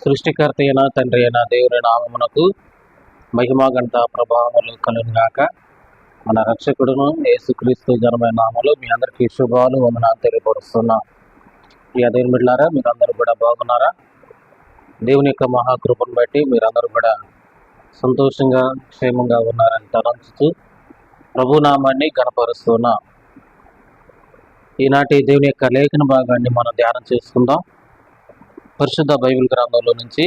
సృష్టికర్త అయిన తండ్రి అయిన దేవుని నామమునకు మహిమా గంట ప్రభావములు కలుగుగాక. మన రక్షకుడును యేసుక్రీస్తు ఘనమైన నామములో మీ అందరికీ శుభాలు వందనాలు తెలియపరుస్తున్నా. ఈ అదే మిట్లారా, మీరందరూ కూడా బాగున్నారా? దేవుని యొక్క మహాకృపను బట్టి మీరందరూ కూడా సంతోషంగా క్షేమంగా ఉన్నారని తలంచుతూ ప్రభునామాన్ని గణపరుస్తున్నా. ఈనాటి దేవుని యొక్క లేఖన భాగాన్ని మనం ధ్యానం చేసుకుందాం. పరిశుద్ధ బైబిల్ గ్రంథంలో నుంచి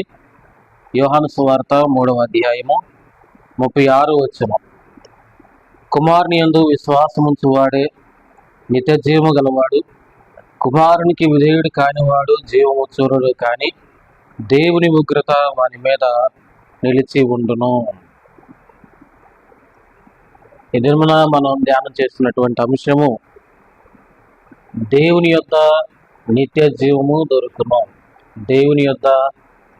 యోహాను సువార్త 3వ అధ్యాయము 36 వచనం. కుమారుని యందు విశ్వాసముంచువాడే నిత్య జీవము గలవాడు, కుమారునికి విధేయుడు కానివాడు జీవము చూరుడు కాని దేవుని ఉగ్రత వాని మీద నిలిచి ఉండును. ఈ దినమున మనం ధ్యానం చేస్తున్నటువంటి అంశము దేవుని యొద్ద నిత్య జీవము దొరుకును. దేవుని యొద్ద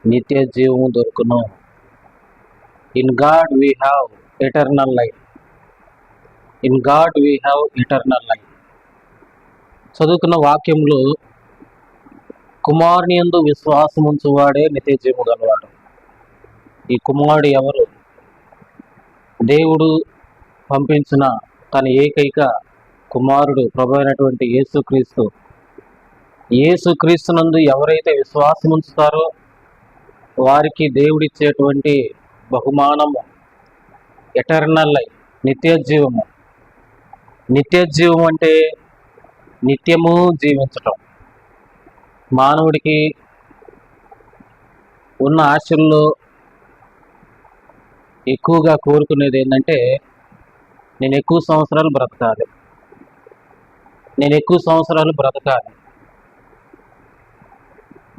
నిత్య జీవము దొరుకును. In God we have eternal life. In God we have eternal life. చదువుకున్న వాక్యంలో కుమారుని యందు విశ్వాసముంచువాడే నిత్య జీవము గలవాడు. ఈ కుమారుడు ఎవరు? దేవుడు పంపించిన తన ఏకైక కుమారుడు ప్రభు అయినటువంటి యేసుక్రీస్తు. యేసుక్రీస్తునందు ఎవరైతే విశ్వాసం ఉంచుతారో వారికి దేవుడిచ్చేటువంటి బహుమానము ఎటర్నల్ లైఫ్, నిత్య జీవము. నిత్య జీవం అంటే నిత్యము జీవించటం. మానవుడికి ఉన్న ఆశల్లో ఎక్కువగా కోరుకునేది ఏంటంటే, నేను ఎక్కువ సంవత్సరాలు బ్రతకాలి, నేను ఎక్కువ సంవత్సరాలు బ్రతకాలి.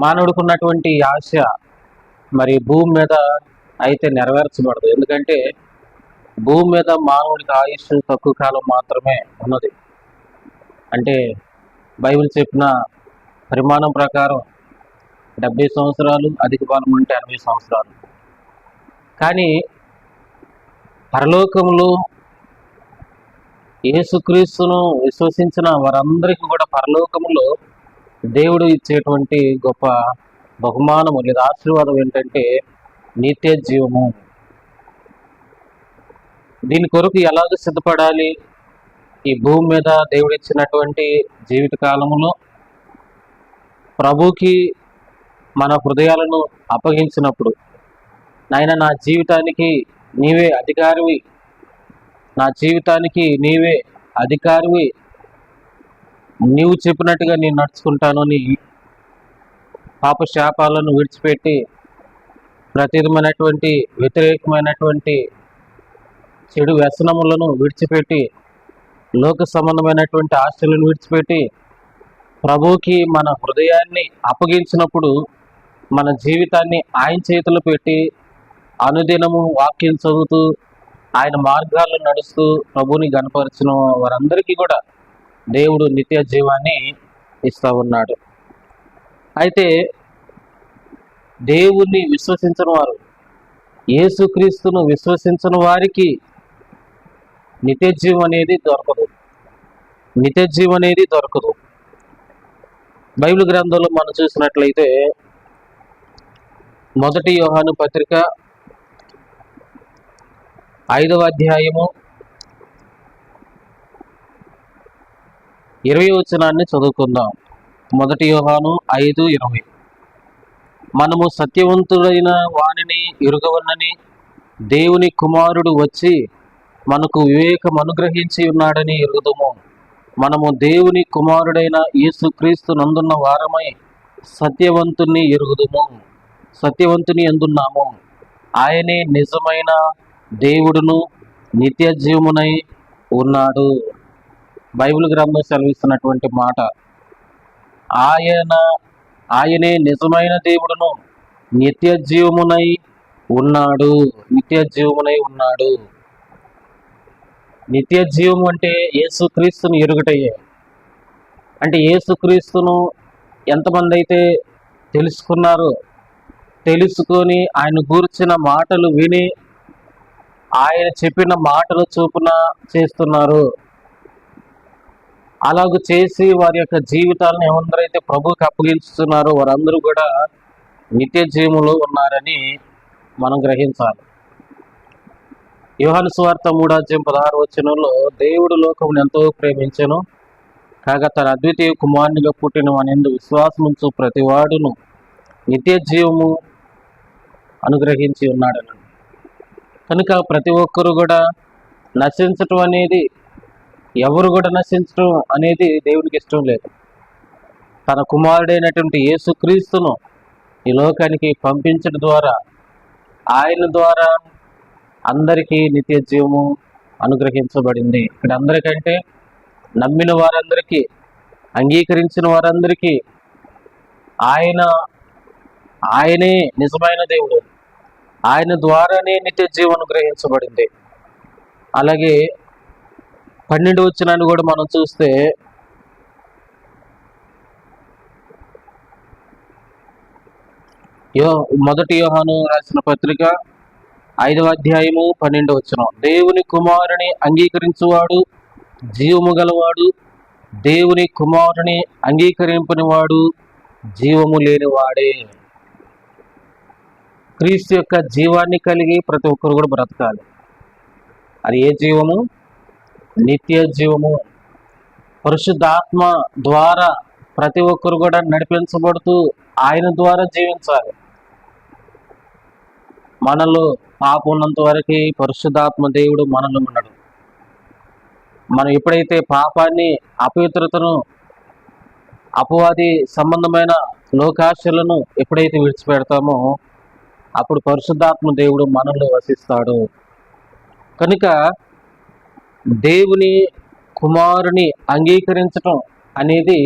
మానవుడికి ఉన్నటువంటి ఆశ మరి భూమి మీద అయితే నెరవేర్చబడదు. ఎందుకంటే భూమి మీద మానవుడికి ఆయుష్ తక్కువ కాలం మాత్రమే ఉన్నది. అంటే బైబిల్ చెప్పిన పరిమాణం ప్రకారం 70 సంవత్సరాలు, అధిక బలం ఉంటే 80 సంవత్సరాలు. కానీ పరలోకంలో యేసుక్రీస్తును విశ్వసించిన వారందరికీ కూడా పరలోకములో దేవుడు ఇచ్చేటువంటి గొప్ప బహుమానము లేదా ఆశీర్వాదం ఏంటంటే నిత్య జీవము. దీని కొరకు ఎలాగ సిద్ధపడాలి? ఈ భూమి మీద దేవుడు ఇచ్చినటువంటి జీవిత కాలంలో ప్రభుకి మన హృదయాలను అప్పగించినప్పుడు, నాయన నా జీవితానికి నీవే అధికారివి, నా జీవితానికి నీవే అధికారివి, నీవు చెప్పినట్టుగా నేను నడుచుకుంటాను అని పాప శాపాలను విడిచిపెట్టి ప్రతిదమైనటువంటి వ్యతిరేకమైనటువంటి చెడు వ్యసనములను విడిచిపెట్టి లోక సంబంధమైనటువంటి ఆశలను విడిచిపెట్టి ప్రభువుకి మన హృదయాన్ని అప్పగించినప్పుడు మన జీవితాన్ని ఆయన చేతిలో పెట్టి అనుదినము వాక్యం చదువుతూ ఆయన మార్గాల్లో నడుస్తూ ప్రభువుని గణపరిచిన వారందరికీ కూడా దేవుడు నిత్య జీవాన్ని ఇస్తూ ఉన్నాడు. అయితే దేవుణ్ణి విశ్వసించిన వారు, యేసుక్రీస్తును విశ్వసించిన వారికి నిత్య జీవం అనేది దొరకదు. నిత్య జీవం అనేది దొరకదు. బైబిల్ గ్రంథంలో మనం చూసినట్లయితే 1 యోహాను పత్రిక 5వ అధ్యాయము 20వ వచనాన్ని చదువుకుందాం. 1 యోహాను 5:20. మనము సత్యవంతుడైన వానిని ఎరుగవన్నని దేవుని కుమారుడు వచ్చి మనకు వివేకం అనుగ్రహించి ఉన్నాడని ఎరుగుదుము. మనము దేవుని కుమారుడైన యేసుక్రీస్తు నందున్న వారమై సత్యవంతుని ఎరుగుదుము, సత్యవంతుని ఎందున్నాము. ఆయనే నిజమైన దేవుడును నిత్య జీవమునై ఉన్నాడు. బైబిల్ గ్రంథం సెలవిస్తున్నటువంటి మాట. ఆయనే నిజమైన దేవుడును నిత్య జీవమునై ఉన్నాడు. నిత్య జీవమునై ఉన్నాడు. నిత్య జీవం అంటే యేసుక్రీస్తును ఎరుగుటయ్యే. అంటే యేసుక్రీస్తును ఎంతమంది అయితే తెలుసుకున్నారో, తెలుసుకొని ఆయన గూర్చిన మాటలు విని ఆయన చెప్పిన మాటలు చొప్పున చేస్తున్నారు, అలాగూ చేసి వారి యొక్క జీవితాలను ఎవరైతే ప్రభువుకి అప్పగించుతున్నారో వారందరూ కూడా నిత్య జీవములో ఉన్నారని మనం గ్రహించాలి. యోహాను సువార్త 3:16 దేవుడు లోకమును ఎంతో ప్రేమించెను కాగా తన అద్వితీయ కుమారునిగా పుట్టిన వానియందు విశ్వాసముంచు ప్రతివాడును నిత్య జీవము అనుగ్రహించి ఉన్నాడని. కనుక ప్రతి ఒక్కరు కూడా నశించటం అనేది, ఎవరు కూడా నశించటం అనేది దేవునికి ఇష్టం లేదు. తన కుమారుడైనటువంటి యేసుక్రీస్తును ఈ లోకానికి పంపించడం ద్వారా, ఆయన ద్వారా అందరికీ నిత్య జీవము అనుగ్రహించబడింది. ఇక్కడ అందరికంటే నమ్మిన వారందరికీ, అంగీకరించిన వారందరికీ ఆయనే నిజమైన దేవుడు, ఆయన ద్వారానే నిత్య జీవం అనుగ్రహించబడింది. అలాగే 12వ వచనాన్ని కూడా మనం చూస్తే, మొదటి యోహాను రాసిన పత్రిక 5వ అధ్యాయము 12వ వచనం, దేవుని కుమారుని అంగీకరించువాడు జీవము గలవాడు, దేవుని కుమారుని అంగీకరింపని వాడు జీవము లేనివాడే. క్రీస్తు యొక్క జీవాన్ని కలిగి ప్రతి ఒక్కరు కూడా బ్రతకాలి. అది ఏ జీవము? నిత్య జీవము. పరిశుద్ధాత్మ ద్వారా ప్రతి ఒక్కరు కూడా నడిపించబడుతూ ఆయన ద్వారా జీవించాలి. మనలో పాపం ఉన్నంత వరకు పరిశుద్ధాత్మ దేవుడు మనలో ఉన్నాడు. మనం ఎప్పుడైతే పాపాన్ని, అపవిత్రతను, అపవాది సంబంధమైన లోకాశలను ఎప్పుడైతే విడిచిపెడతామో అప్పుడు పరిశుద్ధాత్మ దేవుడు మనలో వసిస్తాడు. కనుక దేవుని కుమారుని అంగీకరించటం అనేది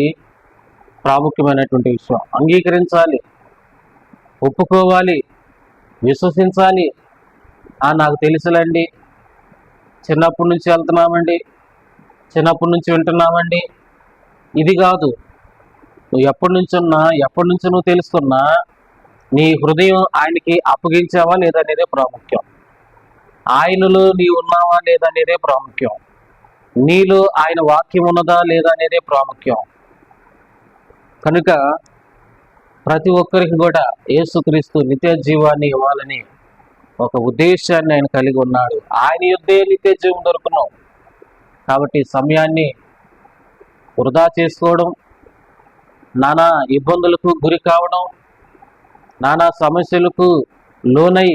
ప్రాముఖ్యమైనటువంటి విషయం. అంగీకరించాలి, ఒప్పుకోవాలి, విశ్వసించాలి. నాకు తెలుసులండి, చిన్నప్పటి నుంచి వెళ్తున్నామండి, చిన్నప్పటి నుంచి వింటున్నామండి, ఇది కాదు. నువ్వు ఎప్పటి నుంచి నువ్వు తెలుసుకున్నా నీ హృదయం ఆయనకి అప్పగించావా లేదనేదే ప్రాముఖ్యం. ఆయనలో నీవు ఉన్నావా లేదనేదే ప్రాముఖ్యం. నీలో ఆయన వాక్యం ఉన్నదా లేదా అనేదే ప్రాముఖ్యం. కనుక ప్రతి ఒక్కరికి కూడా యేసుక్రీస్తు నిత్య జీవాన్ని ఇవ్వాలని ఒక ఉద్దేశాన్ని ఆయన కలిగి ఉన్నాడు. ఆయన యుద్ధే నిత్య జీవం దొరుకున్నాం. కాబట్టి సమయాన్ని వృధా చేసుకోవడం, నానా ఇబ్బందులకు గురి కావడం, నానా సమస్యలకు లోనై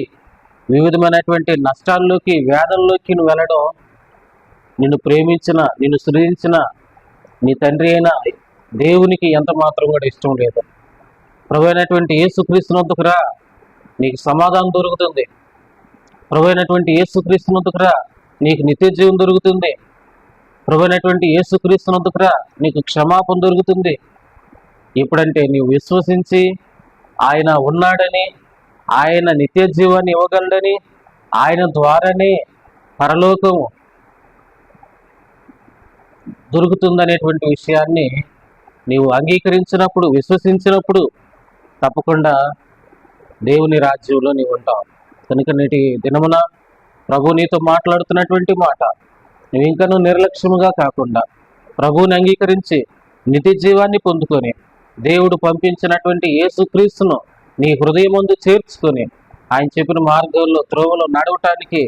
వివిధమైనటువంటి నష్టాల్లోకి, వేదనలోకి నువ్వు వెళ్ళడం నిన్ను ప్రేమించిన, నిన్ను సృజించిన నీ తండ్రి అయిన దేవునికి ఎంత మాత్రం కూడా ఇష్టం లేదు. ప్రభు అయినటువంటి యేసుక్రీస్తునందుకు రా, నీకు సమాధానం దొరుకుతుంది. ప్రభు అయినటువంటి యేసుక్రీస్తునందుకు రా, నీకు నిత్య జీవం దొరుకుతుంది. ప్రభు అయినటువంటి యేసుక్రీస్తునందుకు రా, నీకు క్షమాపణ దొరుకుతుంది. ఎప్పుడంటే నీవు విశ్వసించి ఆయన ఉన్నాడని, ఆయన నిత్య జీవాన్ని ఇవ్వగలడని, ఆయన ద్వారానే పరలోకము దొరుకుతుందనేటువంటి విషయాన్ని నీవు అంగీకరించినప్పుడు, విశ్వసించినప్పుడు తప్పకుండా దేవుని రాజ్యంలో నీవు ఉంటావు. కనుక నేటి దినమున ప్రభు నీతో మాట్లాడుతున్నటువంటి మాట, నువ్వు ఇంకనూ నిర్లక్ష్యముగా కాకుండా ప్రభువుని అంగీకరించి నిత్య జీవాన్ని పొందుకొని దేవుడు పంపించినటువంటి యేసుక్రీస్తును నీ హృదయం ముందు చేర్చుకొని ఆయన చెప్పిన మార్గంలో, త్రోవలో నడవటానికి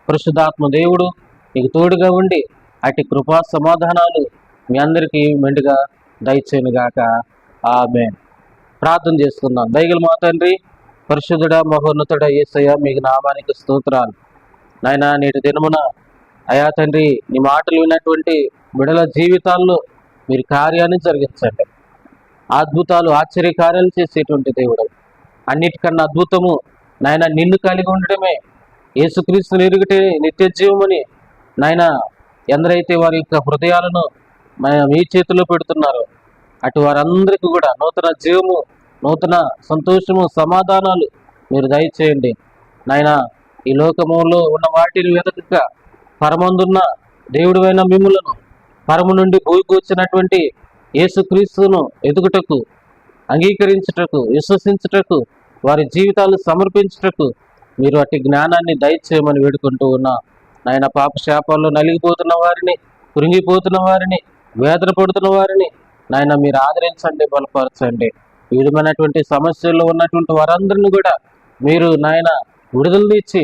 పరిశుద్ధాత్మ దేవుడు నీకు తోడుగా ఉండి అటు కృపా సమాధానాలు మీ అందరికీ మెండుగా దయచేయనుగాక. ఆమేన్. ప్రార్థన చేసుకుందాం. దయగల మా తండ్రి, పరిశుద్ధుడా, మహోన్నతుడా యేసయ్య, మీకు నామానికి స్తోత్రాలు. నాయన నేటి దినమున అయా తండ్రి, నీ మాటలు విన్నటువంటి బిడల జీవితాల్లో మీరు కార్యాన్ని జరిగించండి. అద్భుతాలు, ఆశ్చర్యకార్యాలు చేసేటువంటి దేవుడు. అన్నిటికన్నా అద్భుతము నాయన నిన్ను కలిగి ఉండటమే, యేసుక్రీస్తుని ఎరుగటే నిత్య జీవమని నాయన ఎందరైతే వారి యొక్క హృదయాలను మీ చేతిలో పెడుతున్నారో అటు వారందరికీ కూడా నూతన జీవము, నూతన సంతోషము, సమాధానాలు మీరు దయచేయండి. నాయన ఈ లోకములో ఉన్న వాటిని వెతకక పరమందున్న దేవుడివైన మిమ్ములను, పరము నుండి భూమికి వచ్చినటువంటి యేసుక్రీస్తును ఎదుగుటకు, అంగీకరించుటకు, విశ్వసించుటకు, వారి జీవితాలు సమర్పించుటకు మీరు అట్టి జ్ఞానాన్ని దయచేయమని వేడుకుంటూ ఉన్నా. నాయన పాప శాపాల్లో నలిగిపోతున్న వారిని, కృంగిపోతున్న వారిని, వేదన పడుతున్న వారిని నాయన మీరు ఆదరించండి, బలపరచండి. వివిధమైనటువంటి సమస్యల్లో ఉన్నటువంటి వారందరిని కూడా మీరు నాయన విడుదల ఇచ్చి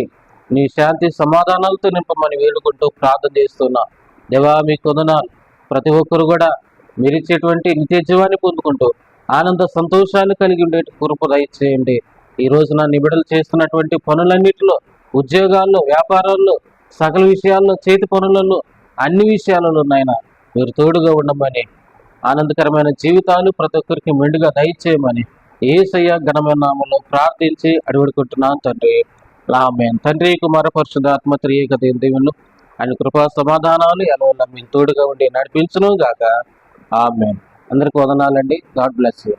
నీ శాంతి సమాధానాలతో నింపమని వేడుకుంటూ ప్రార్థన చేస్తున్నా. దేవా మీకు వందనాలు. ప్రతి ఒక్కరు కూడా మీరు ఇచ్చేటువంటి నిత్య జీవాన్ని పొందుకుంటూ ఆనంద సంతోషాన్ని కలిగి ఉండే కృప దయచేయండి. ఈ రోజున నిబిడలు చేస్తున్నటువంటి పనులన్నిటిలో, ఉద్యోగాల్లో, వ్యాపారాల్లో, సకల విషయాల్లో, చేతి పనులలో, అన్ని విషయాలలో నాయన మీరు తోడుగా ఉండమని, ఆనందకరమైన జీవితాలు ప్రతి ఒక్కరికి మెండుగా దయచేయమని యేసయ్య ఘనమైన నామములో ప్రార్థించి అడివేడుకుంటున్నాను తండ్రి. ఆమేన్. తండ్రి, కుమార పరిశుద్ధాత్మ త్రియేక దేవుని ఆయన కృపా సమాధానాలు ఎలవల్ల మీకు తోడుగా ఉండి నడిపించును గాక. ఆమేన్. అందరికి వందనాలండి. God bless you.